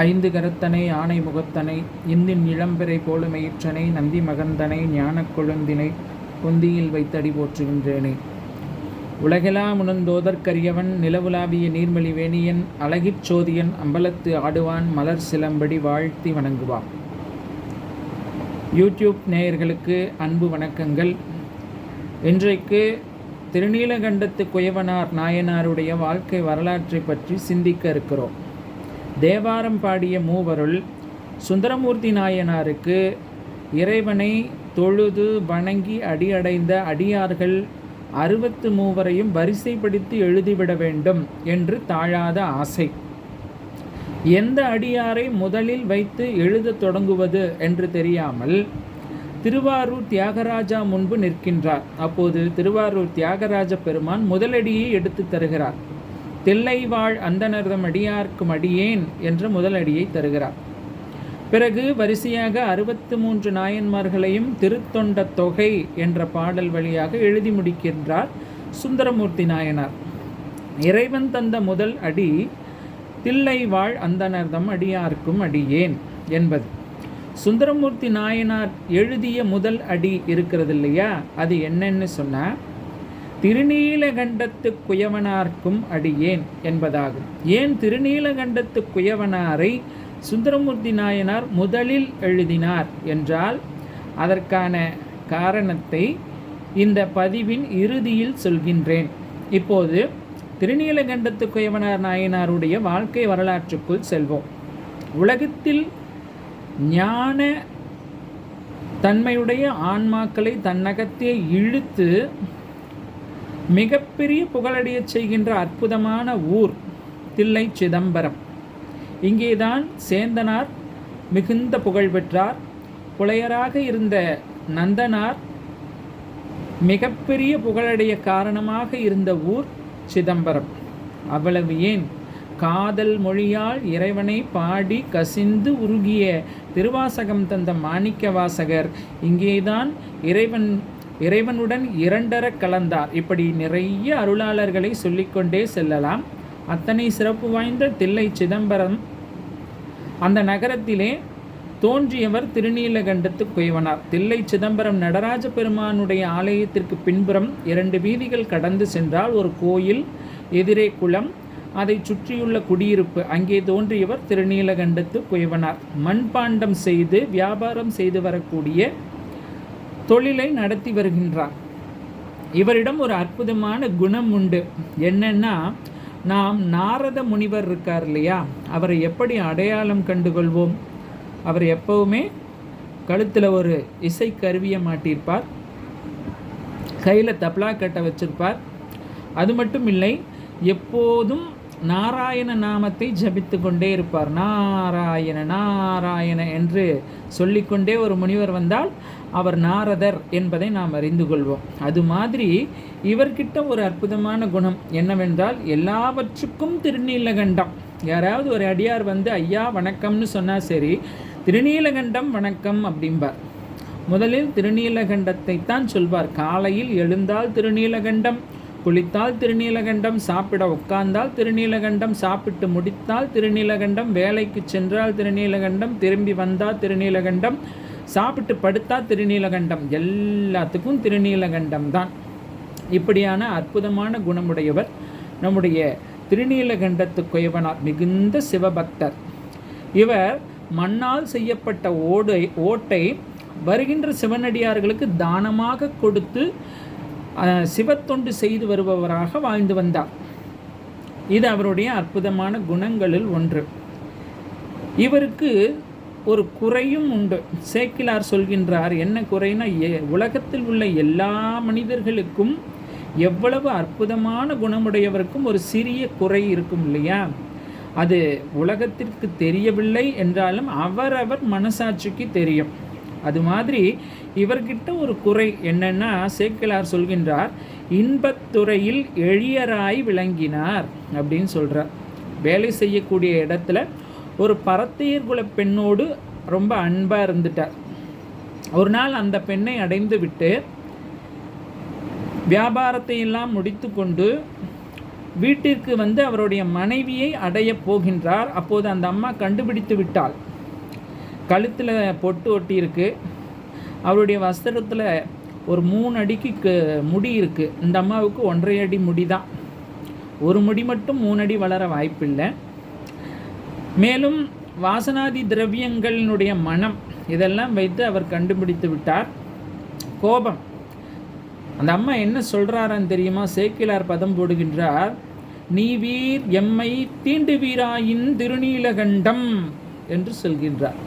ஐந்து கரத்தனை ஆனை முகத்தனை இந்தின் இளம்பிறை போலுமையிற்றனை நந்தி மகந்தனை ஞானக் கொழுந்தினை பொந்தியில் வைத்தடி போற்றுகின்றேனே. உலகெலாம் உணர்ந்தோதற்கரியவன் நிலவுலாவிய நீர்மலி வேணியன் அழகிற் சோதியன் அம்பலத்து ஆடுவான் மலர் சிலம்படி வாழ்த்தி வணங்குவான். யூடியூப் நேயர்களுக்கு அன்பு வணக்கங்கள். இன்றைக்கு திருநீலகண்டத்து குயவனார் நாயனாருடைய வாழ்க்கை வரலாற்றை பற்றி சிந்திக்க இருக்கிறோம். தேவாரம் பாடிய மூவருள் சுந்தரமூர்த்தி நாயனாருக்கு இறைவனை தொழுது வணங்கி அடியடைந்த அடியார்கள் 63 வரிசைப்படுத்தி எழுதிவிட வேண்டும் என்று தாழாத ஆசை. எந்த அடியாரை முதலில் வைத்து எழுதத் தொடங்குவது என்று தெரியாமல் திருவாரூர் தியாகராஜா முன்பு நிற்கின்றார். அப்போது திருவாரூர் தியாகராஜ பெருமான் முதலடியை எடுத்து தருகிறார். தில்லைவாழ் அந்தணர்தம் அடியார்க்கும் அடியேன் என்ற முதலடியை தருகிறார். பிறகு வரிசையாக 63 நாயன்மார்களையும் திருத்தொண்ட தொகை என்ற பாடல் வழியாக எழுதி முடிக்கின்றார் சுந்தரமூர்த்தி நாயனார். இறைவன் தந்த முதல் அடி தில்லைவாழ் அந்தணர்தம் அடியார்க்கும் அடியேன் என்பது. சுந்தரமூர்த்தி நாயனார் எழுதிய முதல் அடி இருக்கிறது இல்லையா, அது என்னன்னு சொன்னால் திருநீலகண்டத்து குயவனார்க்கும் அடியேன் என்பதாகும். ஏன் திருநீலகண்டத்து குயவனாரை சுந்தரமூர்த்தி நாயனார் முதலில் எழுதினார் என்றால் அதற்கான காரணத்தை இந்த பதிவின் இறுதியில் சொல்கின்றேன். இப்போது திருநீலகண்டத்து குயவனார் நாயனாருடைய வாழ்க்கை வரலாற்றுக்குள் செல்வோம். உலகத்தில் ஞான தன்மையுடைய ஆன்மாக்களை தன்னகத்தே இழுத்து மிகப்பெரிய புகழடைய செய்கின்ற அற்புதமான ஊர் தில்லை சிதம்பரம். இங்கேதான் சேந்தனார் மிகுந்த புகழ் பெற்றார். புலையராக இருந்த நந்தனார் மிகப்பெரிய புகழடைய காரணமாக இருந்த ஊர் சிதம்பரம். அவ்வளவு ஏன், காதல் மொழியால் இறைவனை பாடி கசிந்து உருகிய திருவாசகம் தந்த மாணிக்க வாசகர் இங்கேதான் இறைவனுடன் இரண்டர கலந்தார். இப்படி நிறைய அருளாளர்களை சொல்லிக்கொண்டே செல்லலாம். அத்தனை சிறப்பு வாய்ந்த தில்லை சிதம்பரம், அந்த நகரத்திலே தோன்றியவர் திருநீலகண்டத்து குயவனார். தில்லை சிதம்பரம் நடராஜ பெருமானுடைய ஆலயத்திற்கு பின்புறம் 2 வீதிகள் கடந்து சென்றால் ஒரு கோயில், எதிரே குளம், அதை சுற்றியுள்ள குடியிருப்பு. அங்கே தோன்றியவர் திருநீலகண்டத்து குயவனார். மண்பாண்டம் செய்து வியாபாரம் செய்து வரக்கூடிய தொழிலை நடத்தி வருகின்றார். இவரிடம் ஒரு அற்புதமான குணம் உண்டு. என்னன்னா, நாம் நாரத முனிவர் இருக்கார் இல்லையா, அவரை எப்படி அடையாளம் கண்டுகொள்வோம்? அவர் எப்பவுமே கழுத்தில் ஒரு இசை கருவியை மாட்டியிருப்பார், கையில் தப்லா கட்டை வச்சிருப்பார். அது மட்டும் இல்லை, எப்போதும் நாராயண நாமத்தை ஜபித்து கொண்டே இருப்பார். நாராயண நாராயண என்று சொல்லிக்கொண்டே ஒரு முனிவர் வந்தால் அவர் நாரதர் என்பதை நாம் அறிந்து கொள்வோம். அது மாதிரி இவர்கிட்ட ஒரு அற்புதமான குணம் என்னவென்றால், எல்லாவற்றுக்கும் திருநீலகண்டம். யாராவது ஒரு அடியார் வந்து ஐயா வணக்கம்னு சொன்னால் சரி, திருநீலகண்டம் வணக்கம் அப்படிம்பார். முதலில் திருநீலகண்டத்தை தான் சொல்வார். காலையில் எழுந்தால் திருநீலகண்டம், குளித்தால் திருநீலகண்டம், சாப்பிட உட்கார்ந்தால் திருநீலகண்டம், சாப்பிட்டு முடித்தால் திருநீலகண்டம், வேலைக்கு சென்றால் திருநீலகண்டம், திரும்பி வந்தால் திருநீலகண்டம், சாப்பிட்டு படுத்தால் திருநீலகண்டம், எல்லாத்துக்கும் திருநீலகண்டம் தான். இப்படியான அற்புதமான குணமுடையவர் நம்முடைய திருநீலகண்டத்து குயவனார். மிகுந்த சிவபக்தர். இவர் மண்ணால் செய்யப்பட்ட ஓட்டை வருகின்ற சிவனடியார்களுக்கு தானமாக கொடுத்து சிவத்தொண்டு செய்து வருபவராக வாழ்ந்து வந்தார். இது அவருடைய அற்புதமான குணங்களில் ஒன்று. இவருக்கு ஒரு குறையும் உண்டு. சேக்கிலார் சொல்கின்றார், என்ன குறைனா, உலகத்தில் உள்ள எல்லா மனிதர்களுக்கும் எவ்வளவு அற்புதமான குணமுடையவருக்கும் ஒரு சிறிய குறை இருக்கும் இல்லையா, அது உலகத்திற்கு தெரியவில்லை என்றாலும் அவரவர் மனசாட்சிக்கு தெரியும். அது மாதிரி இவர்கிட்ட ஒரு குறை என்னன்னா, சேக்கிலார் சொல்கின்றார், இன்பத்துறையில் எளியராய் விளங்கினார் அப்படின்னு சொல்கிறார். வேலை செய்யக்கூடிய இடத்துல ஒரு பரத்தையர் குல பெண்ணோடு ரொம்ப அன்பாக இருந்துட்டார். ஒரு நாள் அந்த பெண்ணை அடைந்து விட்டு வியாபாரத்தை எல்லாம் முடித்து கொண்டு வீட்டிற்கு வந்து அவருடைய மனைவியை அடையப் போகின்றார். அப்போது அந்த அம்மா கண்டுபிடித்து விட்டாள். கழுத்தில் பொட்டு ஒட்டி இருக்கு, அவருடைய வஸ்திரத்தில் ஒரு 3 அடிக்கு முடி இருக்குது. இந்த அம்மாவுக்கு 1.5 அடி முடி தான், ஒரு முடி மட்டும் 3 அடி வளர வாய்ப்பில்லை. மேலும் வாசனாதி திரவியங்களினுடைய மனம் இதெல்லாம் வைத்து அவர் கண்டுபிடித்து விட்டார். கோபம். அந்த அம்மா என்ன சொல்கிறாரான்னு தெரியுமா? சேக்கிழார் பதம் போடுகின்றார், நீ வீர் எம்மை தீண்டு வீராயின் திருநீலகண்டம் என்று சொல்கின்றார்.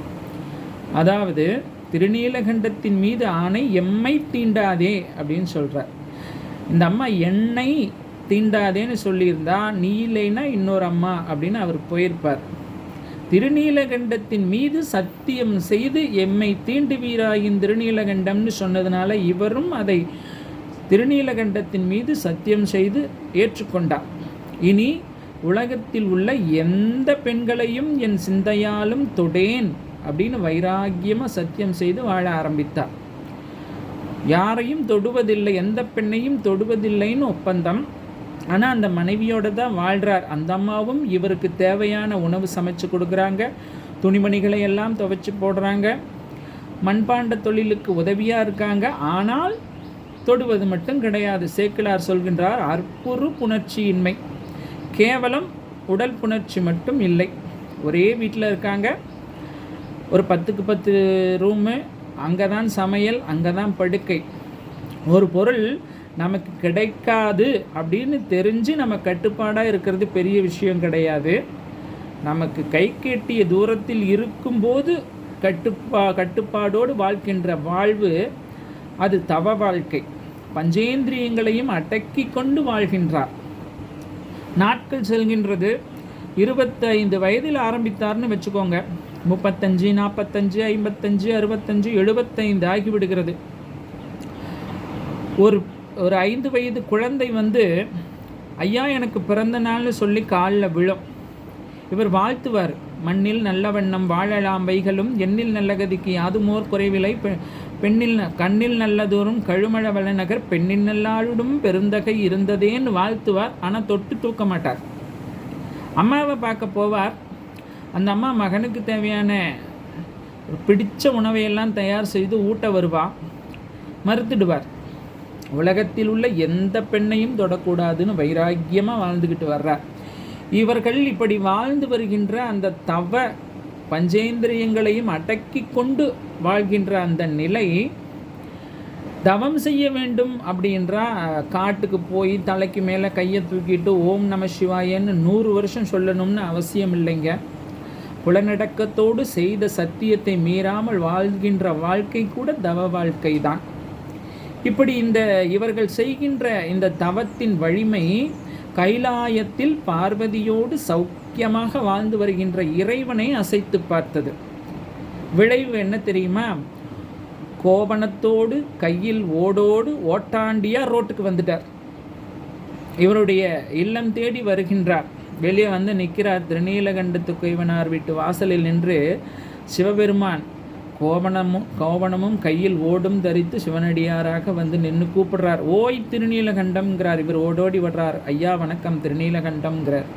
அதாவது திருநீலகண்டத்தின் மீது ஆணை எம்மை தீண்டாதே அப்படின்னு சொல்கிறார். இந்த அம்மா என்னை தீண்டாதேன்னு சொல்லியிருந்தா நீ இல்லைன்னா இன்னொரு அம்மா அப்படின்னு அவர் போயிருப்பார். திருநீலகண்டத்தின் மீது சத்தியம் செய்து எம்மை தீண்டு வீராயின் திருநீலகண்டம்னு சொன்னதுனால இவரும் அதை திருநீலகண்டத்தின் மீது சத்தியம் செய்து ஏற்றுக்கொண்டார். இனி உலகத்தில் உள்ள எந்த பெண்களையும் என் சிந்தையாலும் தொடேன் அப்படின்னு வைராக்கியமாக சத்தியம் செய்து வாழ ஆரம்பித்தார். யாரையும் தொடுவதில்லை, எந்த பெண்ணையும் தொடுவதில்லைன்னு ஒப்பந்தம். ஆனால் அந்த மனைவியோடு தான் வாழ்கிறார். அந்த அம்மாவும் இவருக்கு தேவையான உணவு சமைச்சு கொடுக்குறாங்க, துணிமணிகளை எல்லாம் துவைச்சி போடுறாங்க, மண்பாண்ட தொழிலுக்கு உதவியாக இருக்காங்க. ஆனால் தொடுவது மட்டும் கிடையாது. சேக்கிழார் சொல்கின்றார், அற்புறு புணர்ச்சியின்மை, கேவலம் உடல் புணர்ச்சி மட்டும் இல்லை. ஒரே வீட்டில் இருக்காங்க, ஒரு 10க்கு 10 ரூமு, அங்கே தான் சமையல், அங்கே தான் படுக்கை. ஒரு பொருள் நமக்கு கிடைக்காது அப்படின்னு தெரிஞ்சு நம்ம கட்டுப்பாடாக இருக்கிறது பெரிய விஷயம் கிடையாது. நமக்கு கை கெட்டிய தூரத்தில் இருக்கும்போது கட்டுப்பாடோடு வாழ்கின்ற வாழ்வு அது தவ வாழ்க்கை. பஞ்சேந்திரியங்களையும் அடக்கி கொண்டு வாழ்கின்றார். நாட்கள் செல்கின்றது. 25 வயதில் ஆரம்பித்தார்னு வச்சுக்கோங்க, 35, 45, 55, 65, 75 ஆகிவிடுகிறது. ஒரு 5 வயது குழந்தை வந்து ஐயா எனக்கு பிறந்த நாள்னு சொல்லி காலில் விழும். இவர் வாழ்த்துவார், மண்ணில் நல்ல வண்ணம் வாழலாம் வைகளும் எண்ணில் நல்ல கதிக்கு யாதுமோர் குறைவிலை பெண்ணில் கண்ணில் நல்லதோறும் கழுமழ வளநகர் பெண்ணில் நல்லாளுடும் பெருந்தகை இருந்ததேன்னு வாழ்த்துவார். ஆனால் தொட்டு தூக்க மாட்டார். அம்மாவை பார்க்க போவார். அந்த அம்மா மகனுக்கு தேவையான பிடித்த உணவையெல்லாம் தயார் செய்து ஊட்ட வருவா, மறுத்துடுவார். உலகத்தில் உள்ள எந்த பெண்ணையும் தொடக்கூடாதுன்னு வைராக்கியமாக வாழ்ந்துக்கிட்டு வர்றார். இவர்கள் இப்படி வாழ்ந்து வருகின்ற அந்த தவ பஞ்சேந்திரியங்களையும் அடக்கி கொண்டு வாழ்கின்ற அந்த நிலை, தவம் செய்ய வேண்டும் அப்படின்றா காட்டுக்கு போய் தலைக்கு மேலே கையை தூக்கிட்டு ஓம் நம சிவாயன்னு 100 வருஷம் சொல்லணும்னு அவசியம் இல்லைங்க. புலநடக்கத்தோடு செய்த சத்தியத்தை மீறாமல் வாழ்கின்ற வாழ்க்கை கூட தவ வாழ்க்கை தான். இப்படி இவர்கள் செய்கின்ற இந்த தவத்தின் வலிமை கைலாயத்தில் பார்வதியோடு சௌக்கியமாக வாழ்ந்து வருகின்ற இறைவனை அசைத்து பார்த்தது. விளைவு என்ன தெரியுமா? கோபணத்தோடு கையில் ஓடோடு ஓட்டாண்டியாக ரோட்டுக்கு வந்துட்டார். இவருடைய இல்லம் தேடி வருகின்றார். வெளியே வந்து நிற்கிறார். திருநீலகண்டத்து குயவனார் வீட்டு வாசலில் நின்று சிவபெருமான் கோவணமும் கையில் ஓடும் தரித்து சிவனடியாராக வந்து நின்று கூப்பிடுறார். ஓய் திருநீலகண்டம்ங்கிறார். இவர் ஓடோடி வர்றார். ஐயா வணக்கம் திருநீலகண்டம்ங்கிறார்.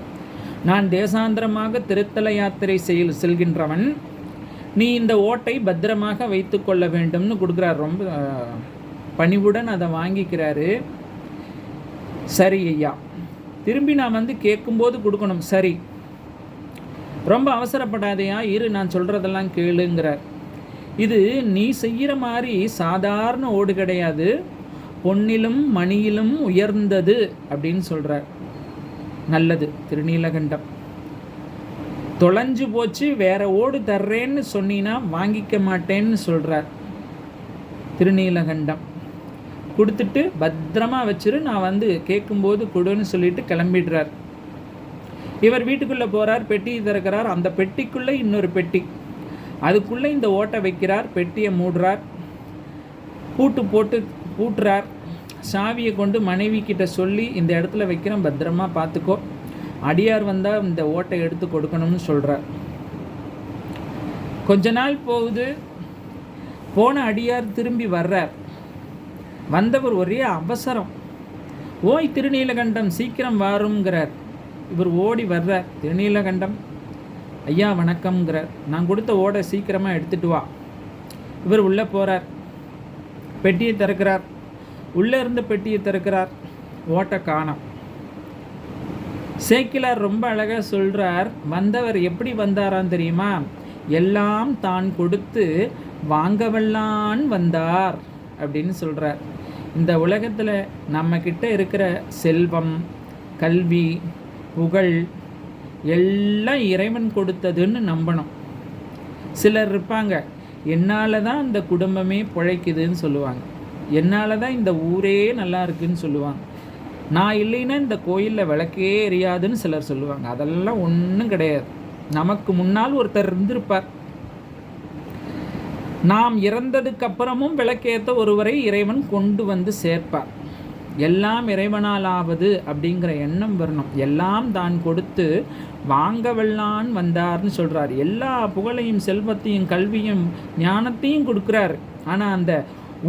நான் தேசாந்திரமாக திருத்தல யாத்திரை செல்கின்றவன், நீ இந்த ஓட்டை பத்திரமாக வைத்து கொள்ள வேண்டும்னு கொடுக்குறார். ரொம்ப பணிவுடன் அதை வாங்கிக்கிறாரு. சரி ஐயா, திரும்பி நான் வந்து கேட்கும்போது கொடுக்கணும். சரி, ரொம்ப அவசரப்படாதையா, இரு நான் சொல்கிறதெல்லாம் கேளுங்கிறார். இது நீ செய்கிற மாதிரி சாதாரண ஓடு கிடையாது, பொன்னிலும் மணியிலும் உயர்ந்தது அப்படின்னு சொல்கிறார். நல்லது திருநீலகண்டம். தொலைஞ்சு போச்சு, வேற ஓடு தர்றேன்னு சொன்னீன்னா வாங்கிக்க மாட்டேன்னு சொல்கிறார் திருநீலகண்டம். கொடுத்துட்டு பத்திரமா வச்சிரு, நான் வந்து கேட்கும்போது கொடுன்னு சொல்லிட்டு கிளம்பிடுறார். இவர் வீட்டுக்குள்ளே போகிறார், பெட்டி திறக்கிறார். அந்த பெட்டிக்குள்ளே இன்னொரு பெட்டி, அதுக்குள்ளே இந்த ஓட்டை வைக்கிறார். பெட்டியை மூடுறார், பூட்டுறார். சாவியை கொண்டு மனைவி கிட்ட சொல்லி இந்த இடத்துல வைக்கிறேன், பத்திரமா பார்த்துக்கோ, அடியார் வந்தால் இந்த ஓட்டை எடுத்து கொடுக்கணும்னு சொல்கிறார். கொஞ்ச நாள் போகுது. போன அடியார் திரும்பி வர்றார். வந்தவர் ஒரே அவசரம், ஓய் திருநீலகண்டம் சீக்கிரம் வாருங்கிறார். இவர் ஓடி வர்றார். திருநீலகண்டம் ஐயா வணக்கம்ங்கிறார். நான் கொடுத்த ஓடை சீக்கிரமாக எடுத்துகிட்டு வா. இவர் உள்ளே போகிறார். பெட்டியை திறக்கிறார். உள்ளே இருந்து பெட்டியை திறக்கிறார். ஓட்டை காணோம். சேக்கிலார் ரொம்ப அழகாக சொல்கிறார், வந்தவர் எப்படி வந்தாரான்னு தெரியுமா? எல்லாம் தான் கொடுத்து வாங்கவல்லான் வந்தார் அப்படின்னு சொல்கிறார். இந்த உலகத்தில் நம்மக்கிட்ட இருக்கிற செல்வம், கல்வி, புகழ் எல்லாம் இறைவன் கொடுத்ததுன்னு நம்பணும். சிலர் இருப்பாங்க, என்னால் தான் இந்த குடும்பமே பிழைக்குதுன்னு சொல்லுவாங்க, என்னால் தான் இந்த ஊரே நல்லா இருக்குதுன்னு சொல்லுவாங்க, நான் இல்லைன்னா இந்த கோயிலில் விளக்கே எரியாதுன்னு சிலர் சொல்லுவாங்க. அதெல்லாம் ஒன்றும் கிடையாது. நமக்கு முன்னால் ஒருத்தர் இருந்திருப்பார். நாம் இறந்ததுக்கு அப்புறமும் விளக்கேற்ற ஒருவரை இறைவன் கொண்டு வந்து சேர்ப்பார். எல்லாம் இறைவனால் ஆவது அப்படிங்கிற எண்ணம் வரணும். எல்லாம் தான் கொடுத்து வாங்கவல்லான் வந்தார்னு சொல்கிறார். எல்லா புகழையும், செல்வத்தையும், கல்வியும், ஞானத்தையும் கொடுக்குறார். ஆனால் அந்த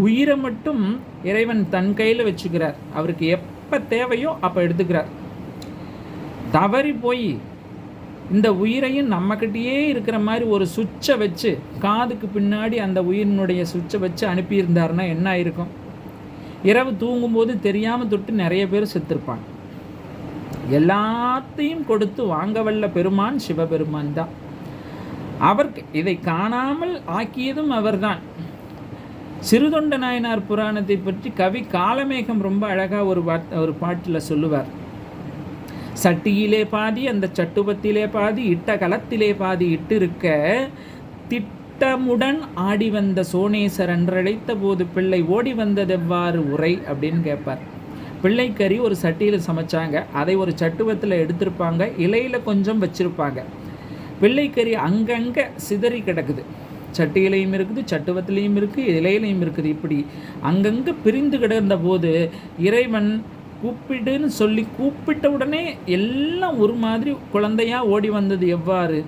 உயிரை மட்டும் இறைவன் தன் கையில் வச்சுக்கிறார். அவருக்கு எப்போ தேவையோ அப்போ எடுத்துக்கிறார். தவறி போய் இந்த உயிரையும் நம்மக்கிட்டேயே இருக்கிற மாதிரி ஒரு சுவிட்சை வச்சு, காதுக்கு பின்னாடி அந்த உயிரினுடைய சுவிட்சை வச்சு அனுப்பியிருந்தாருன்னா என்ன ஆயிருக்கும்? இரவு தூங்கும்போது தெரியாமல் தொட்டு நிறைய பேர் செத்துருப்பாங்க. எல்லாத்தையும் கொடுத்து வாங்கவல்ல பெருமான் சிவபெருமான் தான். அவருக்கு இதை காணாமல் ஆக்கியதும் அவர்தான். சிறுதொண்ட நாயனார் புராணத்தை பற்றி கவி காலமேகம் ரொம்ப அழகாக ஒரு பாட்டில் சொல்லுவார். சட்டியிலே பாதி அந்த சட்டுபத்திலே பாதி இட்ட களத்திலே பாதி இட்டிருக்க திட்டமுடன் ஆடி வந்த சோனேசர் என்றழைத்த போது பிள்ளை ஓடி வந்ததெவ்வாறு உரை அப்படின்னு கேட்பார். பிள்ளைக்கறி ஒரு சட்டியில் சமைச்சாங்க. அதை ஒரு சட்டுவத்தில் எடுத்திருப்பாங்க. இலையில் கொஞ்சம் வச்சுருப்பாங்க. பிள்ளைக்கறி அங்கங்கே சிதறி கிடக்குது. சட்டியிலையும் இருக்குது, சட்டுவத்திலையும் இருக்குது, இலையிலையும் இருக்குது. இப்படி அங்கங்கே பிரிந்து கிடந்த போது இறைவன் கூப்பிடுன்னு சொல்லி கூப்பிட்ட உடனே எல்லாம் ஒரு மாதிரி குழந்தையாக ஓடி வந்தது எவ்வாறு?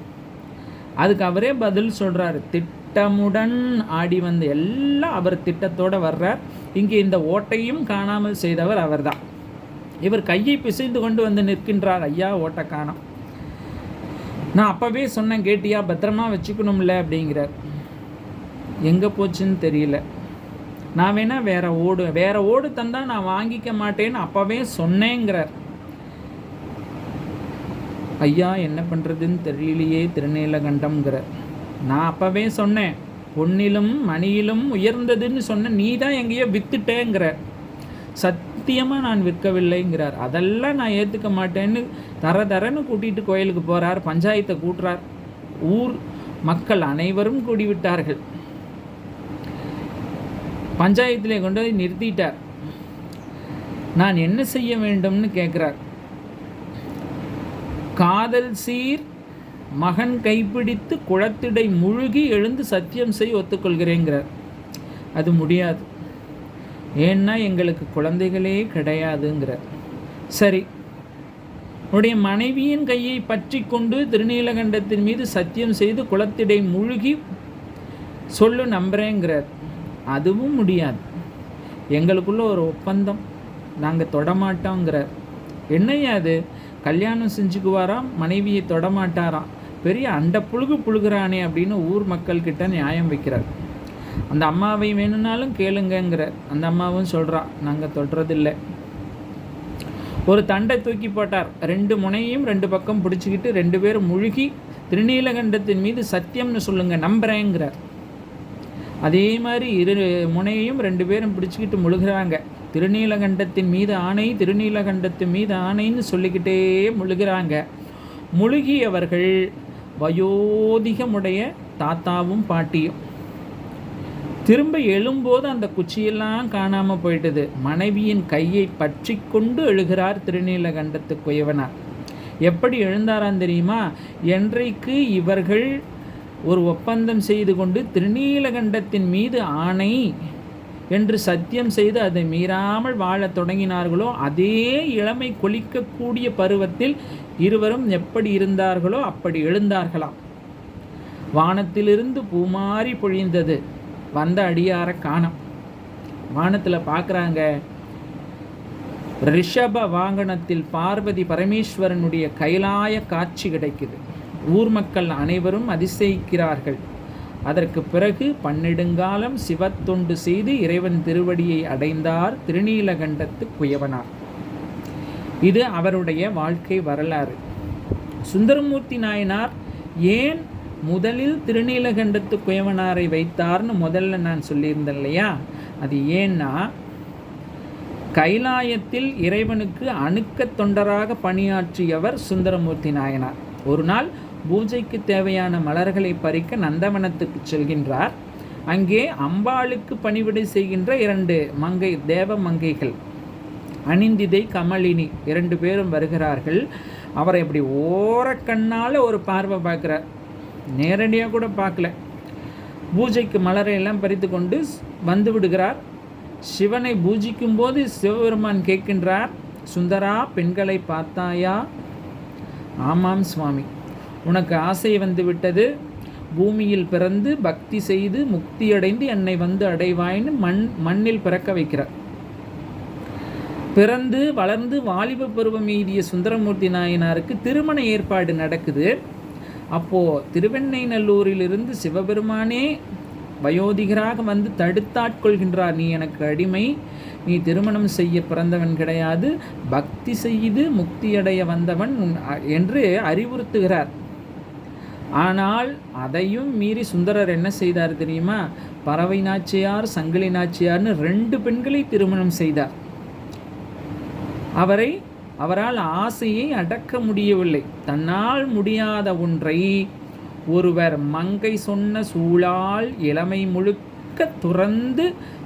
அதுக்கு அவரே பதில் சொல்கிறார். திட்டமுடன் ஆடி வந்து எல்லாம் அவர் திட்டத்தோடு வர்றார். இங்கே இந்த ஓட்டையும் காணாமல் செய்தவர் அவர்தான். இவர் கையை பிசைந்து கொண்டு வந்து நிற்கின்றார். ஐயா ஓட்டை காணோம். நான் அப்போவே சொன்னேன், கேட்டியா, பத்திரமா வச்சுக்கணும்ல அப்படிங்கிறார். எங்கே போச்சுன்னு தெரியல. நான் வேணா வேற ஓடு தந்தால் நான் வாங்கிக்க மாட்டேன்னு அப்போவே சொன்னேங்கிறார். ஐயா என்ன பண்ணுறதுன்னு தெரியலையே திருநீலகண்டம்ங்கிறார். நான் அப்போவே சொன்னேன், பொன்னிலும் மணியிலும் உயர்ந்ததுன்னு சொன்னேன், நீ தான் எங்கேயோ விற்றுட்டேங்கிறார். சத்தியமாக நான் விற்கவில்லைங்கிறார். அதெல்லாம் நான் ஏற்றுக்க மாட்டேன்னு தரன்னு கூட்டிகிட்டு கோயிலுக்கு போகிறார். பஞ்சாயத்தை கூட்டுறார். ஊர் மக்கள் அனைவரும் கூடிவிட்டார்கள். பஞ்சாயத்திலே கொண்டு போய் நிறுத்திட்டார். நான் என்ன செய்ய வேண்டும்னு கேட்குறார். காதல் சீர் மகன் கைப்பிடித்து குளத்திடை முழுகி எழுந்து சத்தியம் செய்ய ஒத்துக்கொள்கிறேங்கிறார். அது முடியாது, ஏன்னா எங்களுக்கு குழந்தைகளே கிடையாதுங்கிறார். சரி, உன்னுடைய மனைவியின் கையை பற்றி கொண்டு திருநீலகண்டத்தின் மீது சத்தியம் செய்து குளத்திடை முழுகி சொல்லு நம்புறேங்கிறார். அதுவும் முடியாது, எங்களுக்குள்ள ஒரு ஒப்பந்தம், நாங்கள் தொடமாட்டோங்கிறார். என்னையா அது? கல்யாணம் செஞ்சுக்குவாராம், மனைவியை தொடமாட்டாராம். பெரிய அண்ட புழுகுறானே அப்படின்னு ஊர் மக்கள்கிட்ட நியாயம் வைக்கிறார். அந்த அம்மாவை வேணும்னாலும் கேளுங்கிறார். அந்த அம்மாவும் சொல்கிறா, நாங்கள் தொடுறதில்லை. ஒரு தண்டை தூக்கி போட்டார். 2 முனையும் 2 பக்கம் பிடிச்சிக்கிட்டு 2 பேரும் முழுகி திருநீலகண்டத்தின் மீது சத்தியம்னு சொல்லுங்கள் நம்புகிறேங்கிறார். அதே மாதிரி 2 முனையையும் 2 பேரும் பிடிச்சிக்கிட்டு முழுகிறாங்க. திருநீலகண்டத்தின் மீது ஆணை, திருநீலகண்டத்தின் மீது ஆணைன்னு சொல்லிக்கிட்டே முழுகிறாங்க. முழுகியவர்கள் வயோதிகமுடைய தாத்தாவும் பாட்டியும். திரும்ப எழும்போது அந்த குச்சியெல்லாம் காணாமல் போயிட்டது. மனைவியின் கையை பற்றி கொண்டு எழுகிறார் திருநீலகண்டத்து குயவனார். எப்படி எழுந்தாரான் தெரியுமா? என்றைக்கு இவர்கள் ஒரு ஒப்பந்தம் செய்து கொண்டு திருநீலகண்டத்தின் மீது ஆணை என்று சத்தியம் செய்து அதை மீறாமல் வாழத் தொடங்கினார்களோ, அதே இளமை கொளிக்கக்கூடிய பருவத்தில் இருவரும் எப்படி இருந்தார்களோ அப்படி எழுந்தார்களாம். வானத்திலிருந்து பூமாரி பொழிந்தது. வந்த அடியார காணோம். வானத்தில் பார்க்குறாங்க, ரிஷப வாகனத்தில் பார்வதி பரமேஸ்வரனுடைய கைலாய காட்சி கிடைக்குது. ஊர் மக்கள் அனைவரும் அதிசயிக்கிறார்கள். அதற்கு பிறகு பன்னெடுங்காலம் சிவத்தொண்டு செய்து இறைவன் திருவடியை அடைந்தார் திருநீலகண்டத்து குயவனார். இது அவருடைய வாழ்க்கை வரலாறு. சுந்தரமூர்த்தி நாயனார் ஏன் முதலில் திருநீலகண்டத்து குயவனாரை வைத்தார்னு முதல்ல நான் சொல்லியிருந்தேன் இல்லையா? அது ஏன்னா கைலாயத்தில் இறைவனுக்கு அணுக்க தொண்டராக பணியாற்றியவர் சுந்தரமூர்த்தி நாயனார். ஒரு நாள் பூஜைக்கு தேவையான மலர்களை பறிக்க நந்தவனத்துக்கு செல்கின்றார். அங்கே அம்பாளுக்கு பணிவிடை செய்கின்ற 2 மங்கை, தேவ மங்கைகள், அனிந்திதை, கமலினி 2 பேரும் வருகிறார்கள். அவரை அப்படி ஓரக்கண்ணால் ஒரு பார்வை பார்க்குறார். நேரடியாக கூட பார்க்கல. பூஜைக்கு மலரை எல்லாம் பறித்து கொண்டு வந்து விடுகிறார். சிவனை பூஜிக்கும் போது சிவபெருமான் கேட்கின்றார், சுந்தரா, பெண்களை பார்த்தாயா? ஆமாம் சுவாமி, உனக்கு ஆசை வந்து விட்டது. பூமியில் பிறந்து பக்தி செய்து முக்தியடைந்து என்னை வந்து அடைவாயின்னு மண்ணில் பிறக்க வைக்கிறார். பிறந்து வளர்ந்து வாலிப பருவம் எய்திய சுந்தரமூர்த்தி நாயனாருக்கு திருமண ஏற்பாடு நடக்குது. அப்போது திருவெண்ணைநல்லூரிலிருந்து சிவபெருமானே வயோதிகராக வந்து தடுத்தாட்கொள்கின்றார். நீ எனக்கு அடிமை, நீ திருமணம் செய்ய பிறந்தவன் கிடையாது, பக்தி செய்து முக்தியடைய வந்தவன் என்று அறிவுறுத்துகிறார். ஆனால் அதையும் மீறி சுந்தரர் என்ன செய்தார் தெரியுமா? பறவை நாச்சியார், சங்கிலி நாச்சியார்னு 2 பெண்களை திருமணம் செய்தார். அவரால் ஆசையை அடக்க முடியவில்லை. தன்னால் முடியாத ஒன்றை ஒருவர் மங்கை சொன்ன சூழால் இளமை முழுக்க துறந்து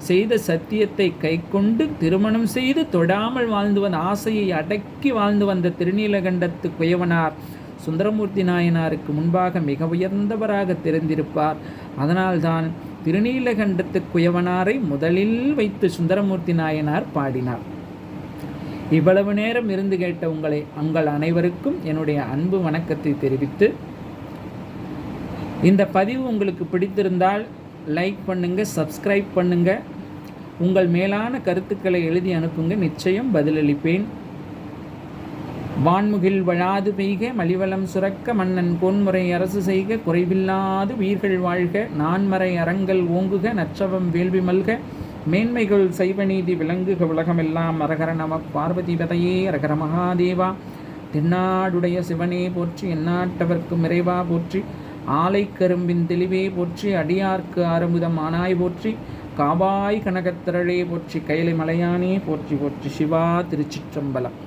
செய்த சத்தியத்தை கை கொண்டு திருமணம் செய்து தொடாமல் வாழ்ந்து வந்த, ஆசையை அடக்கி வாழ்ந்து வந்த திருநீலகண்டத்து குயவனார் சுந்தரமூர்த்தி நாயனாருக்கு முன்பாக மிக உயர்ந்தவராக தெரிந்திருப்பார். அதனால்தான் திருநீலகண்டத்து குயவனாரை முதலில் வைத்து சுந்தரமூர்த்தி நாயனார் பாடினார். இவ்வளவு நேரம் இருந்து கேட்ட உங்கள் அனைவருக்கும் என்னுடைய அன்பு வணக்கத்தை தெரிவித்து, இந்த பதிவு உங்களுக்கு பிடித்திருந்தால் லைக் பண்ணுங்கள், சப்ஸ்கிரைப் பண்ணுங்கள், உங்கள் மேலான கருத்துக்களை எழுதி அனுப்புங்க. நிச்சயம் பதிலளிப்பேன். வான்முகில் வழாது பெய்க, மலிவளம் சுரக்க, மன்னன் கோன்முறை அரசு செய்க, குறைவில்லாது உயிர்கள் வாழ்க, நான்மறை அறங்கள் ஓங்குக, நற்றவம் வேள்வி மல்க, மேன்மைகள் சைவநீதி விளங்குக, உலகமெல்லாம் அரகர நம பார்வதி பதையே அரகர மகாதேவா. தென்னாடுடைய சிவனே போற்றி, எந்நாட்டவர்க்கும் இறைவா போற்றி, ஆலை கரும்பின் தெளிவே போற்றி, அடியார்க்கு ஆரமுதம் ஆனாய் போற்றி, காவாய் கனகத்திரளே போற்றி, கைலை மலையானே போற்றி போற்றி. சிவா திருச்சிற்றம்பலம்.